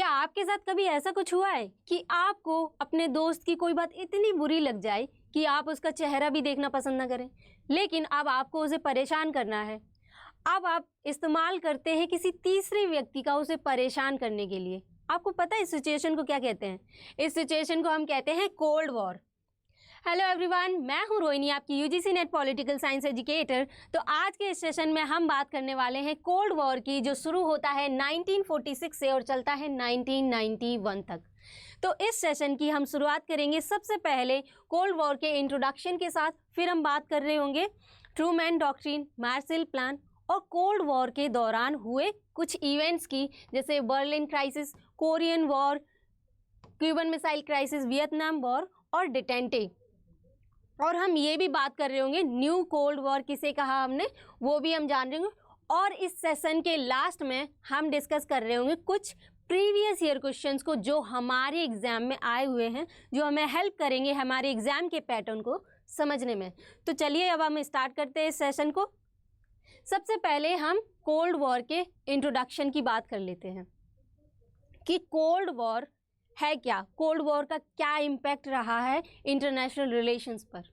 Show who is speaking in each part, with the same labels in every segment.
Speaker 1: क्या आपके साथ कभी ऐसा कुछ हुआ है कि आपको अपने दोस्त की कोई बात इतनी बुरी लग जाए कि आप उसका चेहरा भी देखना पसंद ना करें, लेकिन अब आपको उसे परेशान करना है। अब आप इस्तेमाल करते हैं किसी तीसरे व्यक्ति का उसे परेशान करने के लिए। आपको पता है इस सिचुएशन को क्या कहते हैं? इस सिचुएशन को हम कहते हैं कोल्ड वॉर। हेलो एवरीवन, मैं हूं रोहिणी, आपकी UGC net political science educator. तो आज के इस सेशन में हम बात करने वाले हैं कोल्ड वॉर की, जो शुरू होता है 1946 से और चलता है 1991 तक। तो इस सेशन की हम शुरुआत करेंगे सबसे पहले कोल्ड वॉर के इंट्रोडक्शन के साथ। फिर हम बात कर रहे होंगे ट्रूमैन डॉक्ट्रिन, मार्शल प्लान और कोल्ड वॉर के दौरान हुए कुछ इवेंट्स की, जैसे Berlin crisis, Korean war, Cuban missile crisis, Vietnam war और डिटेंटे। और हम ये भी बात कर रहे होंगे न्यू कोल्ड वॉर किसे कहा हमने, वो भी हम जान रहे होंगे। और इस सेशन के लास्ट में हम डिस्कस कर रहे होंगे कुछ प्रीवियस ईयर क्वेश्चंस को जो हमारे एग्जाम में आए हुए हैं, जो हमें हेल्प करेंगे हमारे एग्जाम के पैटर्न को समझने में। तो चलिए अब हम स्टार्ट करते हैं इस सेशन को। सबसे पहले हम कोल्ड वॉर के इंट्रोडक्शन की बात कर लेते हैं कि कोल्ड वॉर है क्या, कोल्ड वॉर का क्या इम्पैक्ट रहा है इंटरनेशनल रिलेशंस पर।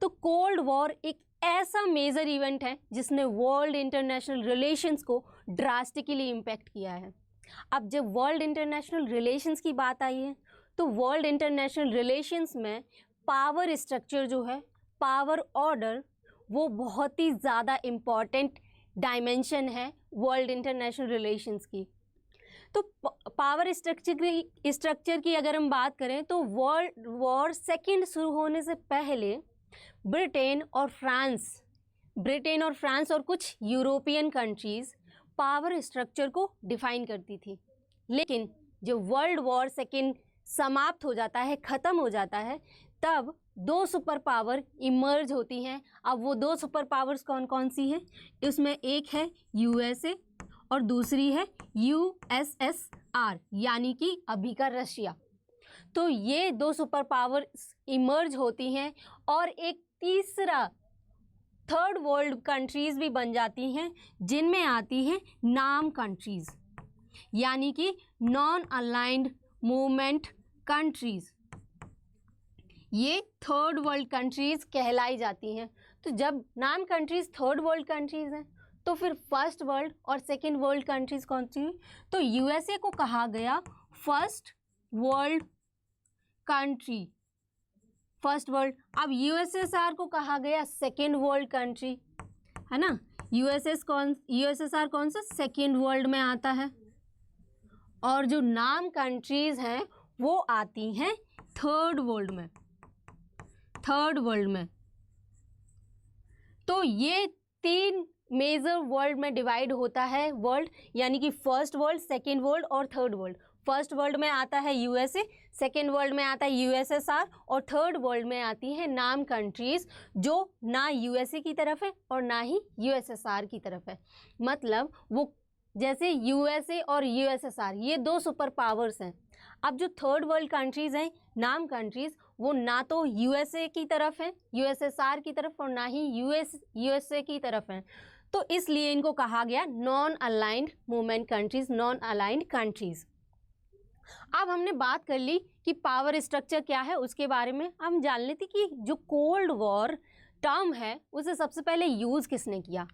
Speaker 1: तो कोल्ड वॉर एक ऐसा मेजर इवेंट है जिसने वर्ल्ड इंटरनेशनल रिलेशंस को ड्रास्टिकली इम्पैक्ट किया है। अब जब वर्ल्ड इंटरनेशनल रिलेशंस की बात आई है तो वर्ल्ड इंटरनेशनल रिलेशंस में पावर स्ट्रक्चर जो है, पावर ऑर्डर, वो बहुत ही ज़्यादा इम्पॉर्टेंट डायमेंशन है वर्ल्ड इंटरनेशनल रिलेशंस की। तो पावर स्ट्रक्चर की अगर हम बात करें तो वर्ल्ड वॉर सेकेंड शुरू होने से पहले ब्रिटेन और फ्रांस और कुछ यूरोपियन कंट्रीज़ पावर स्ट्रक्चर को डिफाइन करती थी। लेकिन जब वर्ल्ड वॉर सेकेंड समाप्त हो जाता है, ख़त्म हो जाता है, तब दो सुपर पावर इमर्ज होती हैं। अब वो दो सुपर पावर्स कौन कौन सी हैं? उसमें एक है यूएसए और दूसरी है यूएसएसआर, यानी कि अभी का रशिया। तो ये दो सुपर पावर्स इमर्ज होती हैं और एक तीसरा थर्ड वर्ल्ड कंट्रीज़ भी बन जाती हैं, जिनमें आती हैं नाम कंट्रीज़, यानी कि नॉन अलाइंड मूवमेंट कंट्रीज़। ये थर्ड वर्ल्ड कंट्रीज़ कहलाई जाती हैं। तो जब नाम कंट्रीज़ थर्ड वर्ल्ड कंट्रीज़ हैं तो फिर फर्स्ट वर्ल्ड और सेकेंड वर्ल्ड कंट्रीज़ कौन सी हुई? तो यूएसए को कहा गया first world country, first world. अब यूएसएसआर को कहा गया सेकेंड वर्ल्ड कंट्री, है ना। यूएसएसआर कौन सा? सेकेंड वर्ल्ड में आता है। और जो नाम कंट्रीज़ हैं वो आती हैं थर्ड वर्ल्ड में, थर्ड वर्ल्ड में। तो ये तीन मेजर वर्ल्ड में डिवाइड होता है वर्ल्ड, यानी कि फर्स्ट वर्ल्ड, सेकेंड वर्ल्ड और थर्ड वर्ल्ड। फर्स्ट वर्ल्ड में आता है यूएसए, सेकेंड वर्ल्ड में आता है यूएसएसआर और थर्ड वर्ल्ड में आती है नाम कंट्रीज़ जो ना यूएसए की तरफ है और ना ही यूएसएसआर की तरफ है। मतलब वो जैसे यूएसए और यूएसएसआर ये दो सुपर पावर्स हैं। अब जो थर्ड वर्ल्ड कंट्रीज़ हैं, नाम कंट्रीज़, वो ना तो यूएसए की तरफ हैं, यूएसएसआर की तरफ, और ना ही यूएसए की तरफ हैं। तो इसलिए इनको कहा गया non aligned movement countries, non aligned countries. अब हमने बात कर ली कि पावर स्ट्रक्चर क्या है, उसके बारे में हम जान लेते कि जो कोल्ड वॉर टर्म है उसे सबसे पहले यूज़ किसने किया,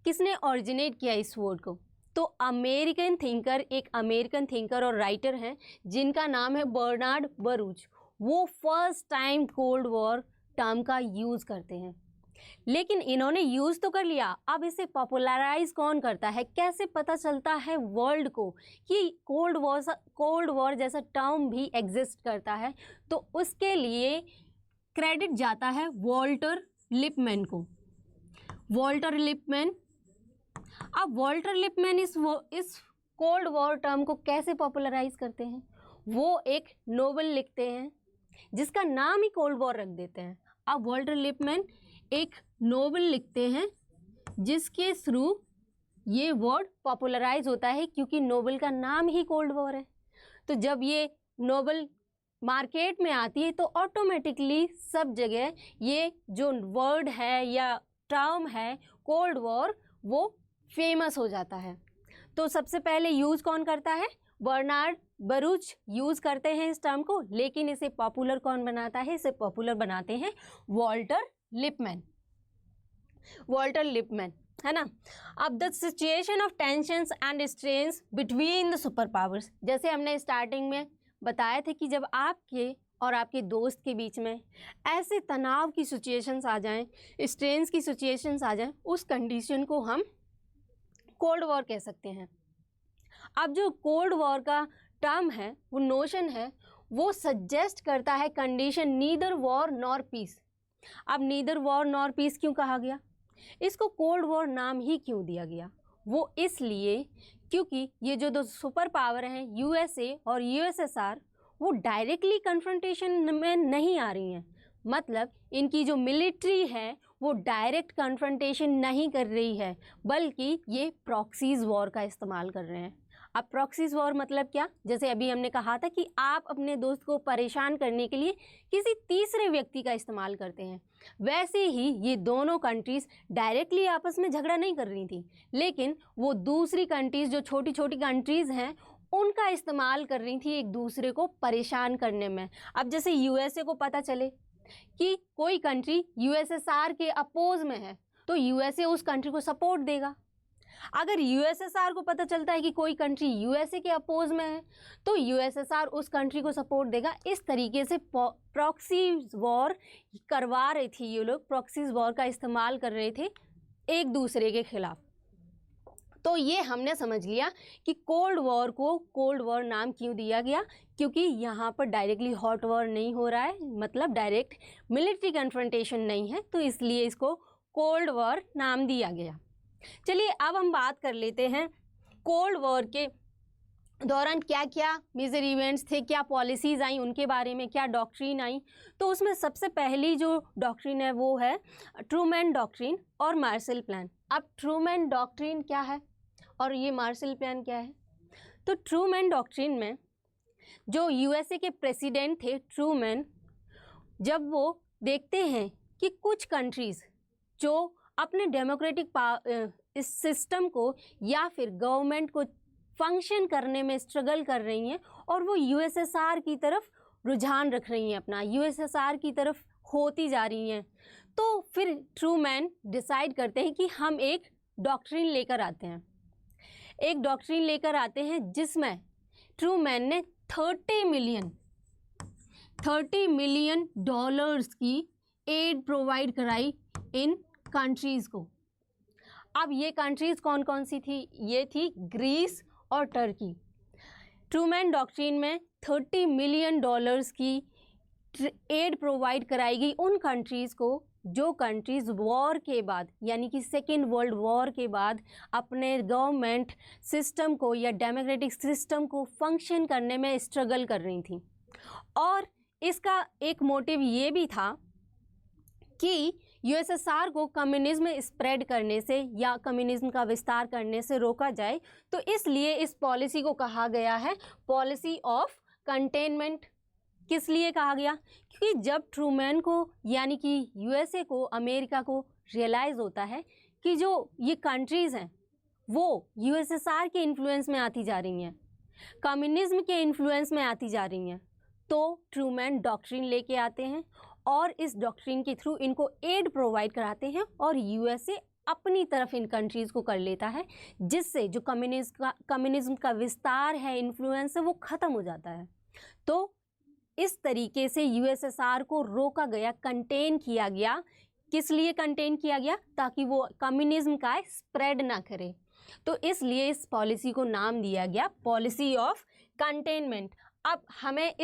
Speaker 1: किसने ऑरिजिनेट किया इस वर्ड को? तो एक अमेरिकन थिंकर और राइटर हैं जिनका नाम है बर्नार्ड बरूच। वो first time cold war term का यूज़ करते हैं। लेकिन इन्होंने यूज़ तो कर लिया, अब इसे पॉपुलराइज कौन करता है? कैसे पता चलता है वर्ल्ड को कि कोल्ड वॉर जैसा टर्म भी एग्जिस्ट करता है? तो उसके लिए क्रेडिट जाता है वॉल्टर लिपमैन को। Walter Lipman. अब वॉल्टर लिपमैन इस कोल्ड वॉर टर्म को कैसे पॉपुलराइज करते हैं? वो एक नोवेल लिखते हैं जिसका नाम ही कोल्ड वॉर रख देते हैं। अब वॉल्टर लिपमैन एक नोवेल लिखते हैं जिसके थ्रू ये वर्ड पॉपुलराइज होता है, क्योंकि नोवेल का नाम ही कोल्ड वॉर है। तो जब ये नोवेल मार्केट में आती है तो ऑटोमेटिकली सब जगह ये जो वर्ड है या टर्म है कोल्ड वॉर वो फेमस हो जाता है। तो सबसे पहले यूज़ कौन करता है? बर्नार्ड बरूच यूज़ करते हैं इस टर्म को, लेकिन इसे पॉपुलर कौन बनाता है? इसे पॉपुलर बनाते हैं वॉल्टर लिपमैन। वॉल्टर लिपमैन, है ना। अब the situation of tensions and strains between the super powers, जैसे हमने स्टार्टिंग में बताया था कि जब आपके और आपके दोस्त के बीच में ऐसे तनाव की सिचुएशंस आ जाएं, स्ट्रेन्स की सिचुएशंस आ जाएं, उस कंडीशन को हम कोल्ड वॉर कह सकते हैं। अब जो कोल्ड वॉर का टर्म है, वो नोशन है, वो सजेस्ट करता है condition neither war nor piece. अब नीदर वॉर नॉर पीस क्यों कहा गया? इसको कोल्ड वॉर नाम ही क्यों दिया गया? वो इसलिए क्योंकि ये जो दो सुपर पावर हैं, यूएसए और यूएसएसआर, वो डायरेक्टली कन्फ्रंटेशन में नहीं आ रही हैं। मतलब इनकी जो मिलिट्री है वो डायरेक्ट कन्फ्रंटेशन नहीं कर रही है, बल्कि ये प्रॉक्सीज वॉर का इस्तेमाल कर रहे हैं। अब प्रॉक्सीज वॉर मतलब क्या? जैसे अभी हमने कहा था कि आप अपने दोस्त को परेशान करने के लिए किसी तीसरे व्यक्ति का इस्तेमाल करते हैं, वैसे ही ये दोनों कंट्रीज़ डायरेक्टली आपस में झगड़ा नहीं कर रही थी, लेकिन वो दूसरी कंट्रीज़, जो छोटी छोटी कंट्रीज़ हैं, उनका इस्तेमाल कर रही थी एक दूसरे को परेशान करने में। अब जैसे यूएसए को पता चले कि कोई कंट्री यूएसएसआर के अपोज में है, तो यूएसए उस कंट्री को सपोर्ट देगा। अगर यूएसएसआर को पता चलता है कि कोई कंट्री यूएसए के अपोज में है, तो यूएसएसआर उस कंट्री को सपोर्ट देगा। इस तरीके से प्रॉक्सी वॉर करवा रही थी ये लोग, प्रॉक्सी वॉर का इस्तेमाल कर रहे थे एक दूसरे के खिलाफ। तो ये हमने समझ लिया कि कोल्ड वॉर को कोल्ड वॉर नाम क्यों दिया गया, क्योंकि यहाँ पर डायरेक्टली हॉट वॉर नहीं हो रहा है, मतलब डायरेक्ट मिलिट्री कन्फ्रंटेशन नहीं है, तो इसलिए इसको कोल्ड वॉर नाम दिया गया। चलिए अब हम बात कर लेते हैं कोल्ड वॉर के दौरान क्या क्या मेजर इवेंट्स थे, क्या पॉलिसीज़ आई उनके बारे में, क्या डॉक्ट्रिन आई। तो उसमें सबसे पहली जो डॉक्ट्रिन है वो है ट्रूमैन डॉक्ट्रिन और मार्शल प्लान। अब ट्रूमैन डॉक्ट्रिन क्या है और ये मार्शल प्लान क्या है? तो ट्रूमैन डॉक्ट्रिन में जो यूएसए के प्रेसिडेंट थे ट्रूमैन, जब वो देखते हैं कि कुछ कंट्रीज़ जो अपने डेमोक्रेटिक इस सिस्टम को या फिर गवर्नमेंट को फंक्शन करने में स्ट्रगल कर रही हैं और वो यूएसएसआर की तरफ रुझान रख रही हैं, अपना यूएसएसआर की तरफ होती जा रही हैं, तो फिर ट्रूमैन डिसाइड करते हैं कि हम एक डॉक्ट्रिन लेकर आते हैं। एक डॉक्ट्रिन लेकर आते हैं जिसमें ट्रूमैन ने 30 मिलियन डॉलर्स की एड प्रोवाइड कराई इन कंट्रीज़ को। अब ये कंट्रीज़ कौन कौन सी थी? ये थी ग्रीस और टर्की। ट्रूमैन डॉक्ट्रिन में 30 मिलियन डॉलर्स की एड प्रोवाइड कराई गई उन कंट्रीज़ को जो कंट्रीज़ वॉर के बाद, यानी कि सेकेंड वर्ल्ड वॉर के बाद, अपने गवर्नमेंट सिस्टम को या डेमोक्रेटिक सिस्टम को फंक्शन करने में स्ट्रगल कर रही थी। और इसका एक मोटिव ये भी था कि यूएसएसआर को कम्युनिज्म स्प्रेड करने से या कम्युनिज्म का विस्तार करने से रोका जाए, तो इसलिए इस पॉलिसी को कहा गया है पॉलिसी ऑफ कंटेनमेंट। किस लिए कहा गया? क्योंकि जब ट्रूमैन को, यानी कि यूएसए को, अमेरिका को रियलाइज़ होता है कि जो ये कंट्रीज़ हैं वो यूएसएसआर के इन्फ्लुएंस में आती जा रही हैं, कम्युनिज्म के इन्फ्लुएंस में आती जा रही हैं, तो ट्रूमैन डॉक्ट्रिन लेके आते हैं और इस डॉक्ट्रिन के थ्रू इनको एड प्रोवाइड कराते हैं और यूएसए अपनी तरफ इन कंट्रीज़ को कर लेता है, जिससे जो कम्युनिज्म का विस्तार है, इन्फ्लुएंस है, वो ख़त्म हो जाता है। तो इस तरीके से यूएसएसआर को रोका गया, कंटेन किया गया। किस लिए कंटेन किया गया? ताकि वो कम्युनिज्म का स्प्रेड ना करे। तो इसलिए इस पॉलिसी को नाम दिया गया पॉलिसी ऑफ कंटेनमेंट। अब हमें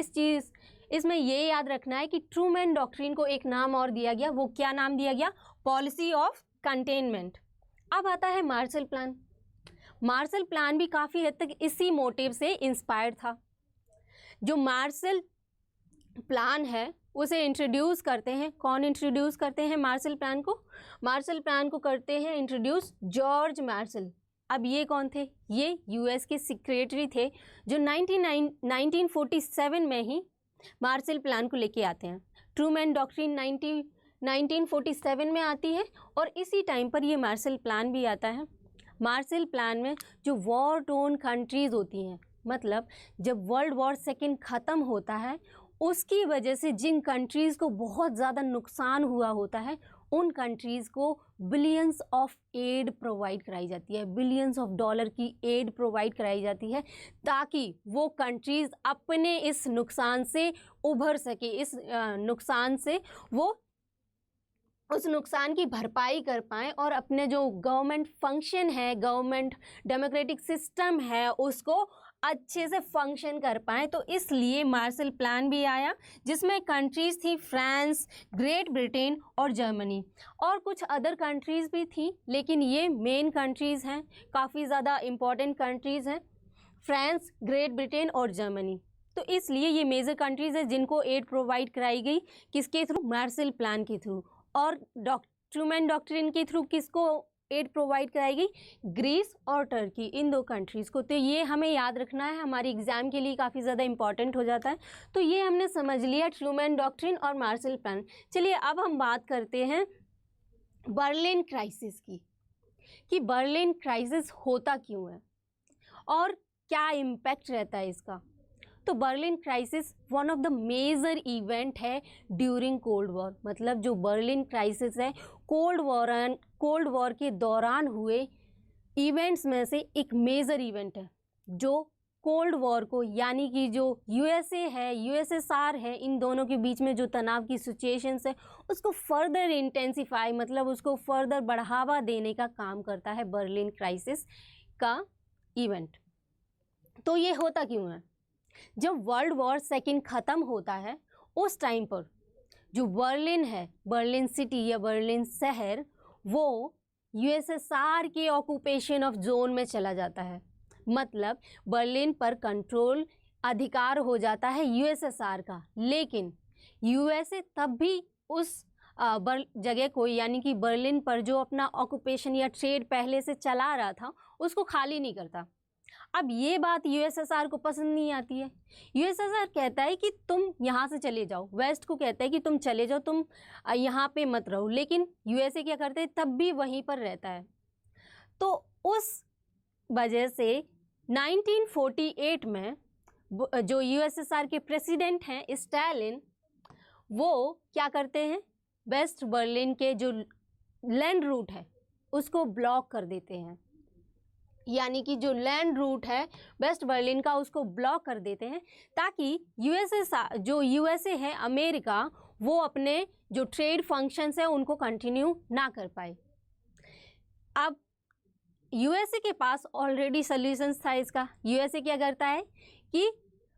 Speaker 1: इसमें ये याद रखना है कि ट्रूमैन डॉक्ट्रिन को एक नाम और दिया गया। वो क्या नाम दिया गया? Policy of containment. अब आता है मार्शल प्लान। मार्शल प्लान भी काफ़ी हद तक इसी मोटिव से इंस्पायर्ड था। जो मार्शल प्लान है उसे इंट्रोड्यूस करते हैं, कौन इंट्रोड्यूस करते हैं मार्शल प्लान को? मार्शल प्लान को करते हैं इंट्रोड्यूस जॉर्ज मार्शल। अब ये कौन थे? ये यूएस के सेक्रेटरी थे जो 1947 में ही मार्शल प्लान को लेके आते हैं। ट्रूमैन डॉक्ट्रिन 1947 में आती है और इसी टाइम पर ये मार्शल प्लान भी आता है। मार्शल प्लान में जो वॉर टोन कंट्रीज़ होती हैं, मतलब जब वर्ल्ड वॉर सेकेंड ख़त्म होता है उसकी वजह से जिन कंट्रीज़ को बहुत ज़्यादा नुकसान हुआ होता है उन कंट्रीज़ को बिलियंस ऑफ एड प्रोवाइड कराई जाती है, बिलियंस ऑफ डॉलर की एड प्रोवाइड कराई जाती है ताकि वो कंट्रीज़ अपने इस नुकसान से उभर सके, इस नुकसान से वो उस नुकसान की भरपाई कर पाएँ और अपने जो गवर्नमेंट फंक्शन है, गवर्नमेंट डेमोक्रेटिक सिस्टम है, उसको अच्छे से फंक्शन कर पाएँ। तो इसलिए मार्शल प्लान भी आया जिसमें कंट्रीज़ थी फ्रांस, ग्रेट ब्रिटेन और जर्मनी, और कुछ अदर कंट्रीज़ भी थी, लेकिन ये मेन कंट्रीज़ हैं, काफ़ी ज़्यादा इम्पॉर्टेंट कंट्रीज़ हैं, फ्रांस, ग्रेट ब्रिटेन और जर्मनी। तो इसलिए ये मेजर कंट्रीज़ हैं जिनको एड प्रोवाइड कराई गई, किसके थ्रू? मार्शल प्लान के थ्रू। और ट्रूमैन डॉक्ट्रिन के थ्रू किसको एड प्रोवाइड कराई गई? ग्रीस और टर्की, इन दो कंट्रीज़ को। तो ये हमें याद रखना है, हमारी एग्ज़ाम के लिए काफ़ी ज़्यादा इंपॉर्टेंट हो जाता है। तो ये हमने समझ लिया ट्रूमैन डॉक्ट्रिन और मार्शल प्लान। चलिए अब हम बात करते हैं बर्लिन क्राइसिस की, कि बर्लिन क्राइसिस होता क्यों है और क्या इम्पैक्ट रहता है इसका। तो Berlin crisis one of the major event है ड्यूरिंग कोल्ड वॉर। मतलब जो बर्लिन क्राइसिस है कोल्ड वॉर के दौरान हुए इवेंट्स में से एक मेजर इवेंट है जो कोल्ड वॉर को, यानी कि जो यूएसए है, यूएसएसआर है, इन दोनों के बीच में जो तनाव की सिचुएशंस है उसको फर्दर इंटेंसिफाई, मतलब उसको फर्दर बढ़ावा देने का काम करता है बर्लिन क्राइसिस का इवेंट। तो ये होता क्यों है? जब वर्ल्ड वॉर सेकेंड ख़त्म होता है उस टाइम पर जो बर्लिन है, बर्लिन सिटी या बर्लिन शहर, वो यूएसएसआर के ऑक्यूपेशन ऑफ जोन में चला जाता है। मतलब बर्लिन पर कंट्रोल अधिकार हो जाता है यूएसएसआर का, लेकिन यूएसए तब भी उस जगह को, यानी कि बर्लिन पर जो अपना ऑक्यूपेशन या ट्रेड पहले से चला रहा था उसको खाली नहीं करता। अब ये बात यूएसएसआर को पसंद नहीं आती है। यूएसएसआर कहता है कि तुम यहाँ से चले जाओ, वेस्ट को कहता है कि तुम चले जाओ, तुम यहाँ पे मत रहो, लेकिन यूएसए क्या करते हैं, तब भी वहीं पर रहता है। तो उस वजह से 1948 में जो यूएसएसआर के प्रेसिडेंट हैं स्टालिन, वो क्या करते हैं, वेस्ट बर्लिन के जो लैंड रूट है उसको ब्लॉक कर देते हैं, यानी कि जो लैंड रूट है वेस्ट बर्लिन का उसको ब्लॉक कर देते हैं ताकि यूएसए है अमेरिका, वो अपने जो ट्रेड फंक्शंस है उनको कंटिन्यू ना कर पाए। अब यूएसए के पास ऑलरेडी सॉल्यूशंस था इसका। यूएसए क्या करता है कि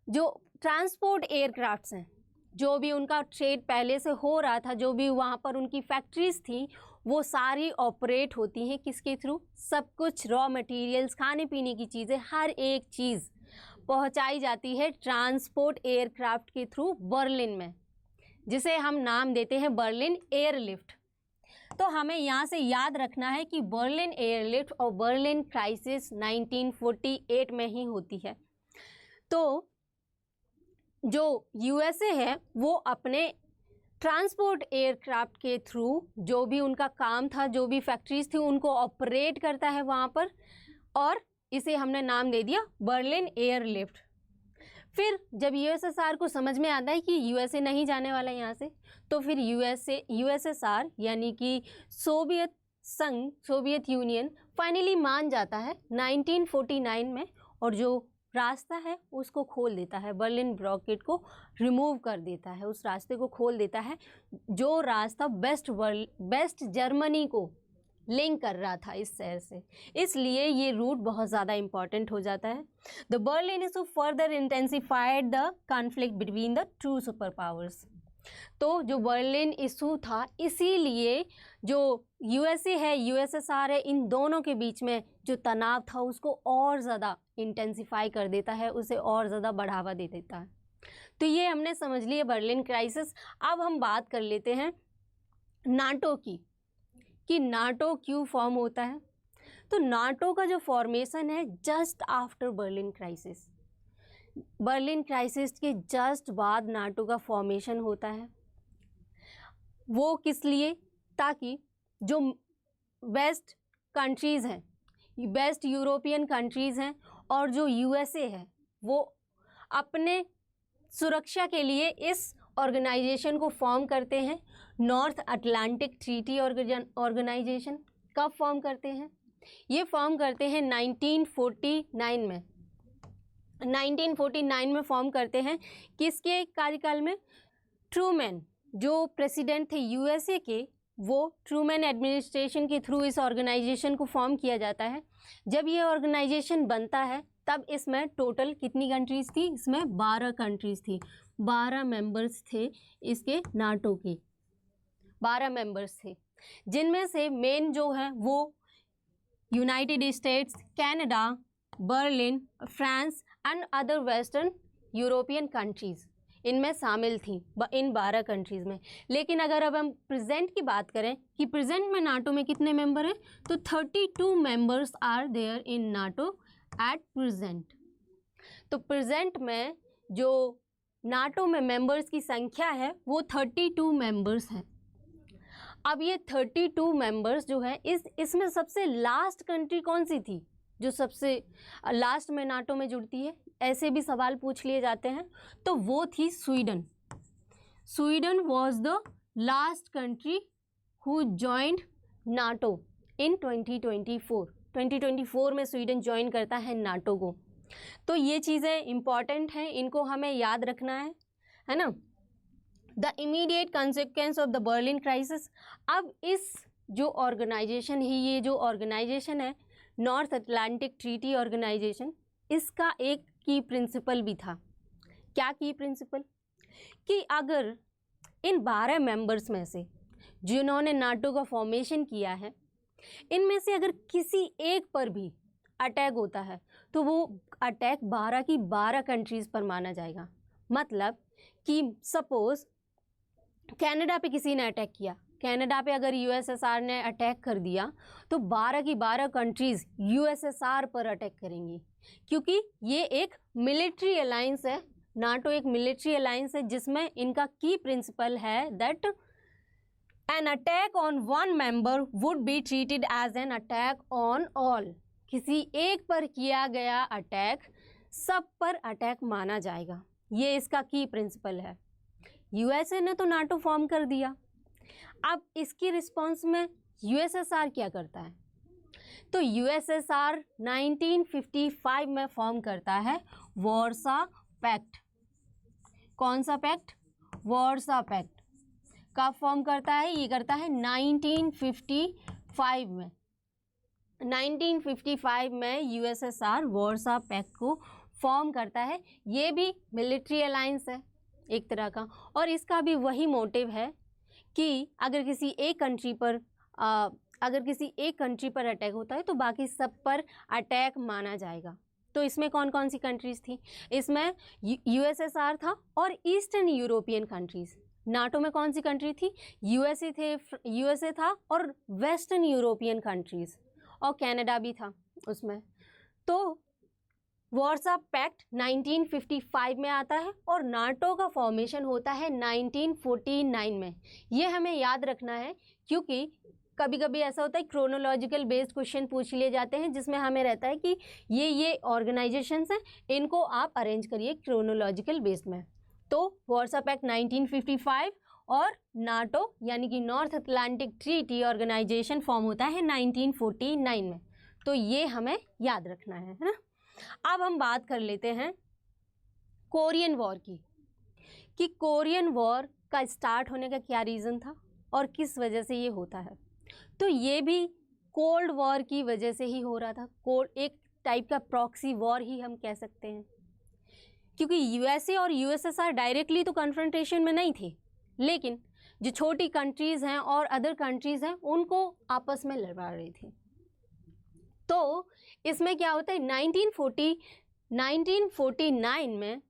Speaker 1: जो ट्रांसपोर्ट एयरक्राफ्ट्स हैं, जो भी उनका ट्रेड पहले से हो रहा था, जो भी वहाँ पर उनकी फैक्ट्रीज थी, वो सारी ऑपरेट होती हैं किसके थ्रू? सब कुछ रॉ मटेरियल्स, खाने पीने की चीज़ें, हर एक चीज़ पहुंचाई जाती है ट्रांसपोर्ट एयरक्राफ्ट के थ्रू बर्लिन में, जिसे हम नाम देते हैं बर्लिन एयरलिफ्ट। तो हमें यहाँ से याद रखना है कि बर्लिन एयरलिफ्ट और बर्लिन क्राइसिस 1948 में ही होती है। तो जो यूएसए है वो अपने ट्रांसपोर्ट एयरक्राफ्ट के थ्रू जो भी उनका काम था, जो भी फैक्ट्रीज थी, उनको ऑपरेट करता है वहाँ पर, और इसे हमने नाम दे दिया बर्लिन एयरलिफ्ट। फिर जब यूएसएसआर को समझ में आता है कि यूएसए नहीं जाने वाला यहाँ से, तो फिर यूएसएसआर यानी कि सोवियत संघ, सोवियत यूनियन फाइनली मान जाता है 1949 में, और जो रास्ता है उसको खोल देता है, बर्लिन ब्लॉकेड को रिमूव कर देता है, उस रास्ते को खोल देता है जो रास्ता वेस्ट जर्मनी को लिंक कर रहा था इस शहर से। इसलिए ये रूट बहुत ज़्यादा इम्पॉर्टेंट हो जाता है। The Berlin issue further intensified the conflict between the two super powers. तो जो बर्लिन इशू था, इसीलिए जो यूएसए है, यूएसएसआर है, इन दोनों के बीच में जो तनाव था उसको और ज़्यादा इंटेंसिफाई कर देता है, उसे और ज़्यादा बढ़ावा दे देता है। तो ये हमने समझ लिया बर्लिन क्राइसिस। अब हम बात कर लेते हैं नाटो की, कि नाटो क्यों फॉर्म होता है। तो नाटो का जो फॉर्मेशन है just after Berlin crisis, Berlin crisis के जस्ट बाद नाटो का फॉर्मेशन होता है। वो किस लिए? ताकि जो बेस्ट कंट्रीज़ हैं, बेस्ट यूरोपियन कंट्रीज़ हैं, और जो यूएसए है, वो अपने सुरक्षा के लिए इस ऑर्गेनाइजेशन को फॉर्म करते हैं, नॉर्थ अटलांटिक ट्रीटी ऑर्गेनाइजेशन। कब फॉर्म करते हैं? ये फॉर्म करते हैं 1949 में। 1949 में फॉर्म करते हैं। किसके कार्यकाल में? ट्रूमैन जो प्रेसिडेंट थे यूएसए के, वो ट्रूमैन एडमिनिस्ट्रेशन के थ्रू इस ऑर्गेनाइजेशन को फॉर्म किया जाता है। जब ये ऑर्गेनाइजेशन बनता है तब इसमें टोटल कितनी कंट्रीज़ थी? इसमें 12 कंट्रीज़ थी, 12 मेंबर्स थे इसके, नाटो के 12 मेंबर्स थे, जिनमें से मेन जो है वो United states, Canada, Berlin, France and other western European countries इनमें शामिल थी, इन 12 कंट्रीज़ में। लेकिन अगर अब हम प्रेजेंट की बात करें कि प्रेजेंट में नाटो में कितने मेंबर हैं, तो 32 members are there in NATO at present. तो प्रेजेंट में जो नाटो में मेंबर्स की संख्या है वो 32 मेंबर्स हैं। अब ये 32 मेंबर्स जो है, इसमें सबसे लास्ट कंट्री कौन सी थी जो सबसे लास्ट में नाटो में जुड़ती है? ऐसे भी सवाल पूछ लिए जाते हैं। तो वो थी Sweden. Sweden was the last country who joined NATO in 2024। 2024 में स्वीडन ज्वाइन करता है नाटो को। तो ये चीज़ें इम्पॉर्टेंट हैं, इनको हमें याद रखना है ना। The immediate consequence of the Berlin crisis. अब इस जो ऑर्गेनाइजेशन है, ये जो ऑर्गेनाइजेशन है नॉर्थ अटलांटिक ट्रीटी ऑर्गेनाइजेशन, इसका एक की प्रिंसिपल भी था। क्या की प्रिंसिपल? कि अगर इन 12 मेंबर्स में से जिन्होंने नाटो का फॉर्मेशन किया है, इनमें से अगर किसी एक पर भी अटैक होता है तो वो अटैक 12 की 12 कंट्रीज़ पर माना जाएगा। मतलब कि सपोज़ कनाडा पे किसी ने अटैक किया, कनाडा पे अगर यूएसएसआर ने अटैक कर दिया तो 12 की 12 कंट्रीज़ यूएसएसआर पर अटैक करेंगी, क्योंकि ये एक मिलिट्री अलायंस है। नाटो एक मिलिट्री अलायंस है जिसमें इनका की प्रिंसिपल है that an attack on one member would be treated as an attack on all. किसी एक पर किया गया अटैक सब पर अटैक माना जाएगा। ये इसका की प्रिंसिपल है। यूएसए ने तो नाटो फॉर्म कर दिया, अब इसकी रिस्पॉन्स में यूएसएसआर क्या करता है? तो यूएसएसआर 1955 में फॉर्म करता है वार्सा पैक्ट। कौन सा पैक्ट? Warsaw pact. कब फॉर्म करता है? ये करता है 1955 में। 1955 में यूएसएसआर वार्सा पैक्ट को फॉर्म करता है। ये भी मिलिट्री अलायंस है एक तरह का, और इसका भी वही मोटिव है कि अगर किसी एक कंट्री पर अटैक होता है तो बाकी सब पर अटैक माना जाएगा। तो इसमें कौन कौन सी कंट्रीज़ थी? इसमें यूएसएसआर था और ईस्टर्न यूरोपियन कंट्रीज़। नाटो में कौन सी कंट्री थी? यूएसए था और वेस्टर्न यूरोपियन कंट्रीज़, और कनाडा भी था उसमें। तो वार्सा पैक्ट 1955 में आता है और नाटो का फॉर्मेशन होता है 1949 में। ये हमें याद रखना है, क्योंकि कभी कभी ऐसा होता है क्रोनोलॉजिकल बेस्ड क्वेश्चन पूछ लिए जाते हैं जिसमें हमें रहता है कि ये ऑर्गेनाइजेशंस हैं, इनको आप अरेंज करिए क्रोनोलॉजिकल बेस्ड में। तो वार्सा पैक्ट 1955 और नाटो यानी कि North Atlantic Treaty Organization form होता है 1949 में। तो ये हमें याद रखना है ना। अब हम बात कर लेते हैं कोरियन वॉर की, कि कोरियन वॉर का स्टार्ट होने का क्या रीज़न था और किस वजह से ये होता है। तो ये भी कोल्ड वॉर की वजह से ही हो रहा था। एक टाइप का प्रॉक्सी वॉर ही हम कह सकते हैं, क्योंकि यूएसए और यूएसएसआर डायरेक्टली तो कन्फ्रंटेशन में नहीं थे, लेकिन जो छोटी कंट्रीज़ हैं और अदर कंट्रीज़ हैं उनको आपस में लड़वा रही थी। तो इसमें क्या होता है, 1949 में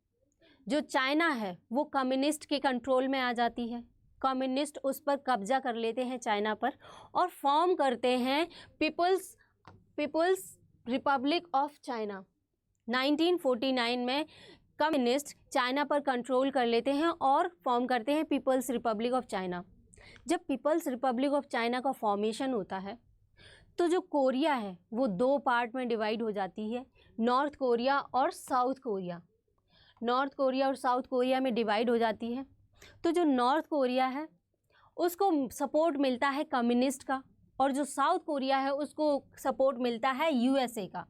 Speaker 1: जो चाइना है वो कम्युनिस्ट के कंट्रोल में आ जाती है। कम्युनिस्ट उस पर कब्जा कर लेते हैं चाइना पर और फॉर्म करते हैं पीपल्स रिपब्लिक ऑफ चाइना। 1949 में कम्युनिस्ट चाइना पर कंट्रोल कर लेते हैं और फॉर्म करते हैं पीपल्स रिपब्लिक ऑफ चाइना। जब पीपल्स रिपब्लिक ऑफ चाइना का फॉर्मेशन होता है तो जो कोरिया है वो 2 पार्ट में डिवाइड हो जाती है, नॉर्थ कोरिया और साउथ कोरिया। नॉर्थ कोरिया और साउथ कोरिया में डिवाइड हो जाती है। तो जो नॉर्थ कोरिया है उसको सपोर्ट मिलता है कम्युनिस्ट का, और जो साउथ कोरिया है उसको सपोर्ट मिलता है यूएसए का।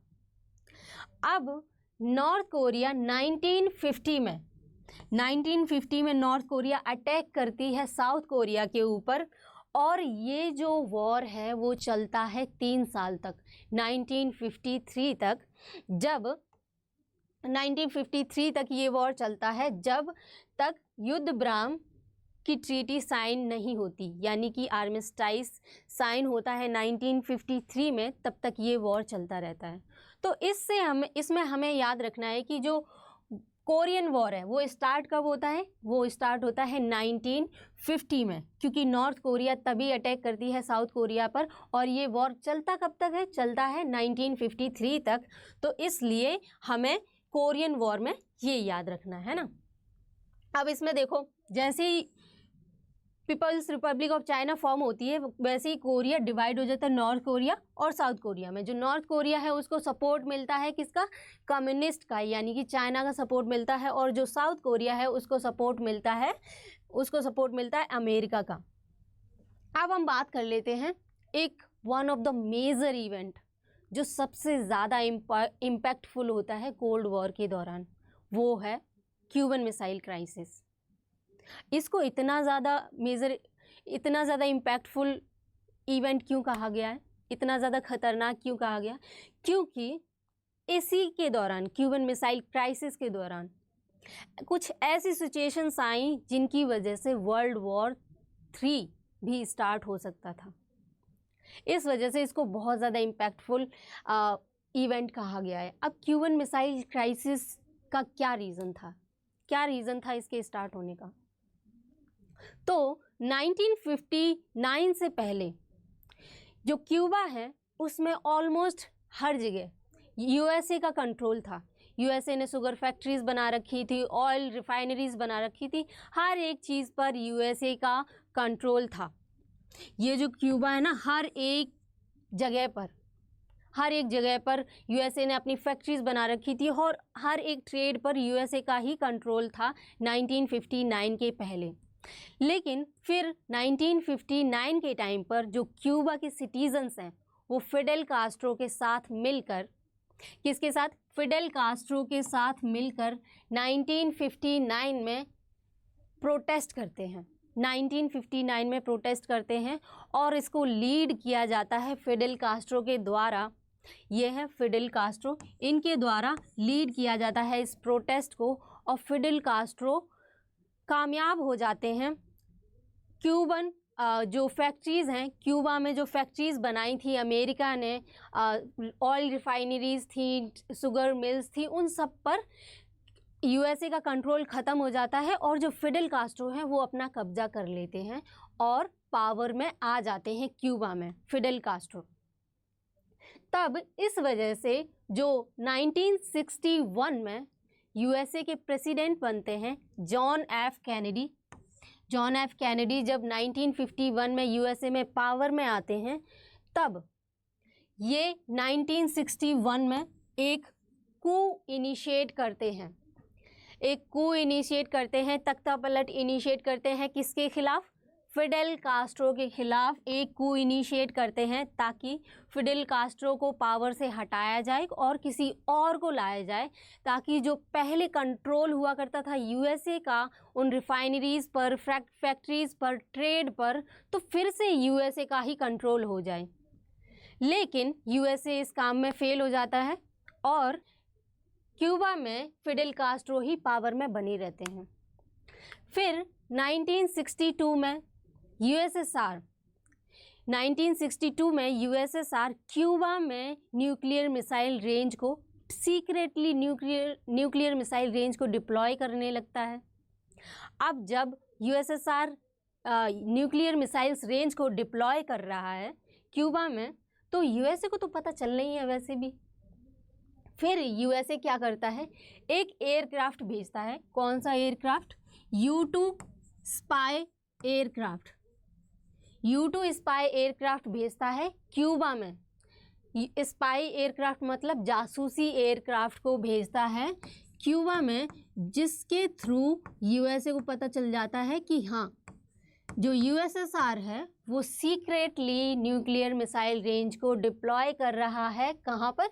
Speaker 1: अब नॉर्थ कोरिया 1950 में नॉर्थ कोरिया अटैक करती है साउथ कोरिया के ऊपर, और ये जो वॉर है वो चलता है 3 साल तक, 1953 तक। जब 1953 तक ये वॉर चलता है, जब तक युद्ध विराम की ट्रीटी साइन नहीं होती, यानी कि आर्मिस्टाइस साइन होता है 1953 में, तब तक ये वॉर चलता रहता है। तो इसमें हमें याद रखना है कि जो कोरियन वॉर है वो स्टार्ट कब होता है, वो स्टार्ट होता है 1950 में, क्योंकि नॉर्थ कोरिया तभी अटैक करती है साउथ कोरिया पर, और ये वॉर चलता कब तक है, चलता है 1953 तक। तो इसलिए हमें कोरियन वॉर में ये याद रखना है ना। अब इसमें देखो, जैसे ही people's republic of China form होती है वैसे ही कोरिया डिवाइड हो जाता है नॉर्थ कोरिया और साउथ कोरिया में। जो नॉर्थ कोरिया है उसको सपोर्ट मिलता है किसका, कम्युनिस्ट का, यानी कि चाइना का सपोर्ट मिलता है, और जो साउथ कोरिया है उसको सपोर्ट मिलता है अमेरिका का। अब हम बात कर लेते हैं एक one of the major event जो सबसे ज़्यादा इम्पैक्टफुल होता है कोल्ड वॉर के दौरान, वो है क्यूबन मिसाइल क्राइसिस। इसको इतना ज़्यादा इम्पैक्टफुल इवेंट क्यों कहा गया है, इतना ज़्यादा खतरनाक क्यों कहा गया, क्योंकि इसी के दौरान, क्यूबन मिसाइल क्राइसिस के दौरान कुछ ऐसी सिचुएशंस आई जिनकी वजह से वर्ल्ड वॉर 3 भी स्टार्ट हो सकता था। इस वजह से इसको बहुत ज़्यादा इम्पैक्टफुल इवेंट कहा गया है। अब क्यूबन मिसाइल क्राइसिस का क्या रीज़न था इसके स्टार्ट होने का। तो 1959 से पहले जो क्यूबा है उसमें ऑलमोस्ट हर जगह यूएसए का कंट्रोल था। यूएसए ने शुगर फैक्ट्रीज़ बना रखी थी, ऑयल रिफाइनरीज बना रखी थी, हर एक चीज़ पर यूएसए का कंट्रोल था। ये जो क्यूबा है ना, हर एक जगह पर यूएसए ने अपनी फैक्ट्रीज़ बना रखी थी, और हर एक ट्रेड पर यूएसए का ही कंट्रोल था 1959 के पहले। लेकिन फिर 1959 के टाइम पर जो क्यूबा के सिटीजन्स हैं वो फिडेल कास्ट्रो के साथ मिलकर, किसके साथ, फिडेल कास्ट्रो के साथ मिलकर 1959 में प्रोटेस्ट करते हैं। 1959 में प्रोटेस्ट करते हैं और इसको लीड किया जाता है फिडेल कास्ट्रो के द्वारा। ये है फिडेल कास्ट्रो, इनके द्वारा लीड किया जाता है इस प्रोटेस्ट को, और फिडेल कास्ट्रो कामयाब हो जाते हैं। क्यूबन जो फैक्ट्रीज़ हैं, क्यूबा में जो फैक्ट्रीज़ बनाई थी अमेरिका ने, ऑयल रिफाइनरीज थी, शुगर मिल्स थी, उन सब पर यूएसए का कंट्रोल ख़त्म हो जाता है, और जो फिडेल कास्ट्रो हैं वो अपना कब्जा कर लेते हैं और पावर में आ जाते हैं क्यूबा में फिडेल कास्ट्रो। तब इस वजह से जो 1961 में यूएसए के प्रेसिडेंट बनते हैं John F Kennedy. John F Kennedy जब 1951 में यूएसए में पावर में आते हैं, तब ये 1961 में एक कू इनिशिएट करते हैं, तख्ता पलट इनिशिएट करते हैं। किसके खिलाफ, फिडेल कास्ट्रो के खिलाफ एक कू इनिशिएट करते हैं, ताकि फिडेल कास्ट्रो को पावर से हटाया जाए और किसी और को लाया जाए, ताकि जो पहले कंट्रोल हुआ करता था यूएसए का उन रिफाइनरीज पर, फैक्ट्रीज पर, ट्रेड पर, तो फिर से यूएसए का ही कंट्रोल हो जाए। लेकिन यूएसए इस काम में फेल हो जाता है और क्यूबा में फिडेल कास्ट्रो ही पावर में बने रहते हैं। फिर 1962 में यूएसएसआर क्यूबा में न्यूक्लियर मिसाइल रेंज को सीक्रेटली न्यूक्लियर मिसाइल रेंज को डिप्लॉय करने लगता है। अब जब यूएसएसआर न्यूक्लियर मिसाइल्स रेंज को डिप्लॉय कर रहा है क्यूबा में, तो यूएसए को तो पता चल नहीं है वैसे भी। फिर यूएसए क्या करता है, एक एयरक्राफ्ट भेजता है। कौन सा aircraft, U-2 spy aircraft. U-2 spy aircraft भेजता है क्यूबा में, स्पाई एयरक्राफ्ट मतलब जासूसी एयरक्राफ्ट को भेजता है क्यूबा में, जिसके थ्रू यूएसए को पता चल जाता है कि हाँ, जो यूएसएसआर है वो सीक्रेटली न्यूक्लियर मिसाइल रेंज को डिप्लॉय कर रहा है। कहाँ पर?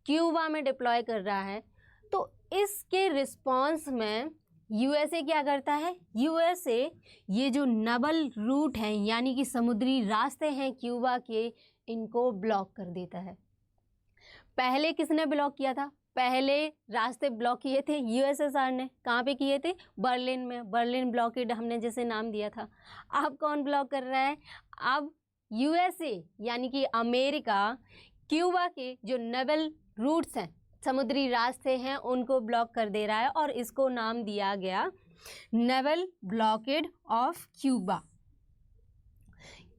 Speaker 1: क्यूबा में डिप्लॉय कर रहा है। तो इसके रिस्पॉन्स में यूएसए क्या करता है? यूएसए ये जो नवल रूट हैं यानी कि समुद्री रास्ते हैं क्यूबा के, इनको ब्लॉक कर देता है। पहले किसने ब्लॉक किया था? पहले रास्ते ब्लॉक किए थे यूएसएसआर ने। कहाँ पे किए थे? बर्लिन में। बर्लिन ब्लॉकेड हमने जैसे नाम दिया था। अब कौन ब्लॉक कर रहा है? अब यूएसए यानी कि अमेरिका क्यूबा के जो नेवल रूट्स हैं, समुद्री रास्ते हैं, उनको ब्लॉक कर दे रहा है और इसको नाम दिया गया नेवल ब्लॉकेड ऑफ क्यूबा।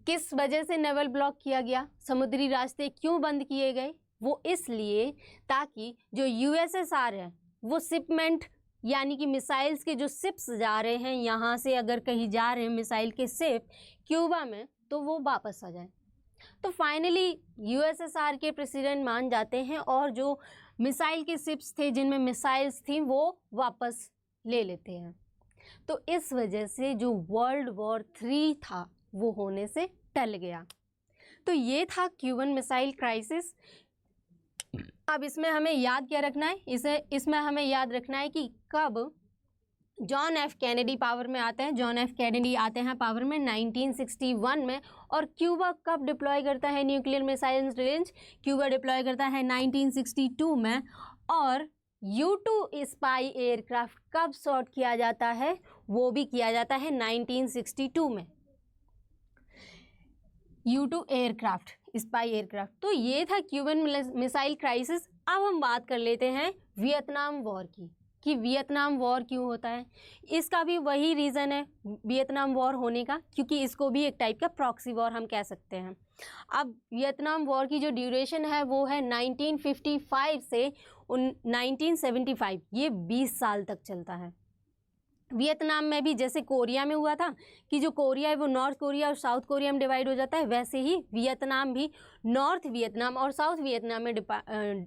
Speaker 1: किस वजह से नेवल ब्लॉक किया गया? समुद्री रास्ते क्यों बंद किए गए? वो इसलिए ताकि जो यूएसएसआर है वो शिपमेंट यानी कि मिसाइल्स के जो शिप्स जा रहे हैं, यहाँ से अगर कहीं जा रहे हैं मिसाइल के शिप क्यूबा में, तो वो वापस आ जाए। तो फाइनली यूएसएसआर के प्रेसिडेंट मान जाते हैं और जो मिसाइल के शिप्स थे जिनमें मिसाइल्स थी वो वापस ले लेते हैं। तो इस वजह से जो वर्ल्ड वॉर 3 था वो होने से टल गया। तो ये था क्यूबन मिसाइल क्राइसिस। अब इसमें हमें याद क्या रखना है? इसमें हमें याद रखना है कि कब जॉन एफ कैनेडी पावर में आते हैं। जॉन एफ कैनेडी आते हैं पावर में 1961 में। और क्यूबा कब डिप्लॉय करता है nuclear missile range? Cuba deploy करता है 1962 में। और U2 स्पाई एयरक्राफ्ट कब शॉट किया जाता है? वो भी किया जाता है 1962 में। U2 aircraft, spy aircraft. तो ये था क्यूबन मिसाइल क्राइसिस। अब हम बात कर लेते हैं वियतनाम वॉर की, कि वियतनाम वॉर क्यों होता है। इसका भी वही रीज़न है वियतनाम वॉर होने का, क्योंकि इसको भी एक टाइप का प्रॉक्सी वॉर हम कह सकते हैं। अब वियतनाम वॉर की जो ड्यूरेशन है वो है 1955 से 1975, ये 20 साल तक चलता है। वियतनाम में भी जैसे कोरिया में हुआ था कि जो कोरिया है वो नॉर्थ कोरिया और साउथ कोरिया में डिवाइड हो जाता है, वैसे ही वियतनाम भी नॉर्थ वियतनाम और साउथ वियतनाम में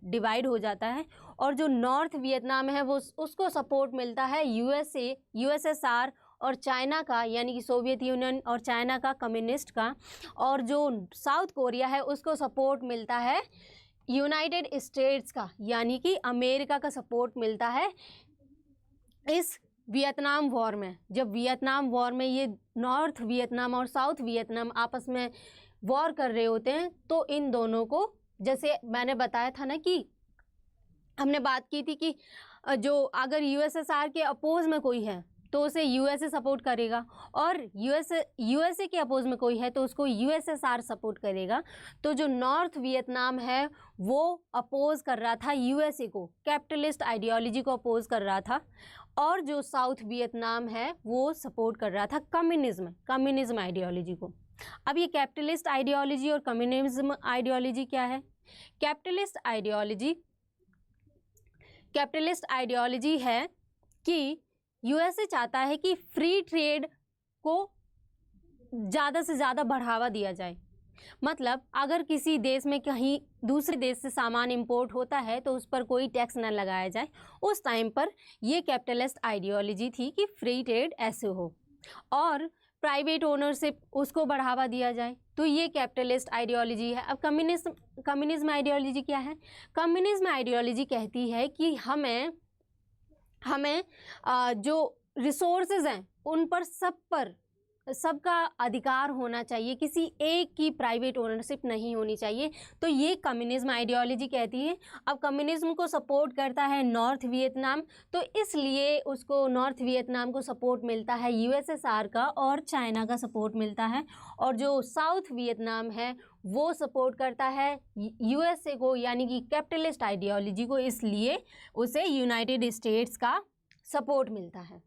Speaker 1: डिवाइड हो जाता है। और जो नॉर्थ वियतनाम है वो उसको सपोर्ट मिलता है यूएसएसआर और चाइना का, यानी कि सोवियत यूनियन और चाइना का, कम्युनिस्ट का। और जो साउथ कोरिया है उसको सपोर्ट मिलता है यूनाइटेड स्टेट्स का, यानी कि अमेरिका का सपोर्ट मिलता है इस वियतनाम वॉर में। जब वियतनाम वॉर में ये नॉर्थ वियतनाम और साउथ वियतनाम आपस में वॉर कर रहे होते हैं, तो इन दोनों को, जैसे मैंने बताया था ना कि हमने बात की थी कि जो अगर यूएसएसआर के अपोज में कोई है तो उसे यूएसए सपोर्ट करेगा, और यूएसए के अपोज में कोई है तो उसको यूएसएसआर सपोर्ट करेगा। तो जो नॉर्थ वियतनाम है वो अपोज कर रहा था यूएसए को, कैपिटलिस्ट आइडियोलॉजी को अपोज कर रहा था। और जो साउथ वियतनाम है वो सपोर्ट कर रहा था कम्युनिज्म आइडियोलॉजी को। अब ये कैपिटलिस्ट आइडियोलॉजी और कम्युनिज्म आइडियोलॉजी क्या है? कैपिटलिस्ट आइडियोलॉजी है कि यूएसए चाहता है कि फ्री ट्रेड को ज़्यादा से ज़्यादा बढ़ावा दिया जाए। मतलब अगर किसी देश में कहीं दूसरे देश से सामान इंपोर्ट होता है तो उस पर कोई टैक्स न लगाया जाए। उस टाइम पर ये कैपिटलिस्ट आइडियोलॉजी थी कि फ्री ट्रेड ऐसे हो और प्राइवेट ओनरशिप उसको बढ़ावा दिया जाए। तो ये कैपिटलिस्ट आइडियोलॉजी है। अब कम्युनिज्म आइडियोलॉजी क्या है? कम्युनिज्म आइडियोलॉजी कहती है कि हमें जो रिसोर्सेज हैं उन पर सबका अधिकार होना चाहिए, किसी एक की प्राइवेट ओनरशिप नहीं होनी चाहिए। तो ये कम्युनिज्म आइडियोलॉजी कहती है। अब कम्युनिज्म को सपोर्ट करता है नॉर्थ वियतनाम, तो इसलिए उसको नॉर्थ वियतनाम को सपोर्ट मिलता है यूएसएसआर का और चाइना का सपोर्ट मिलता है। और जो साउथ वियतनाम है वो सपोर्ट करता है यूएसए को, यानी कि कैपिटलिस्ट आइडियोलॉजी को, इसलिए उसे यूनाइटेड स्टेट्स का सपोर्ट मिलता है।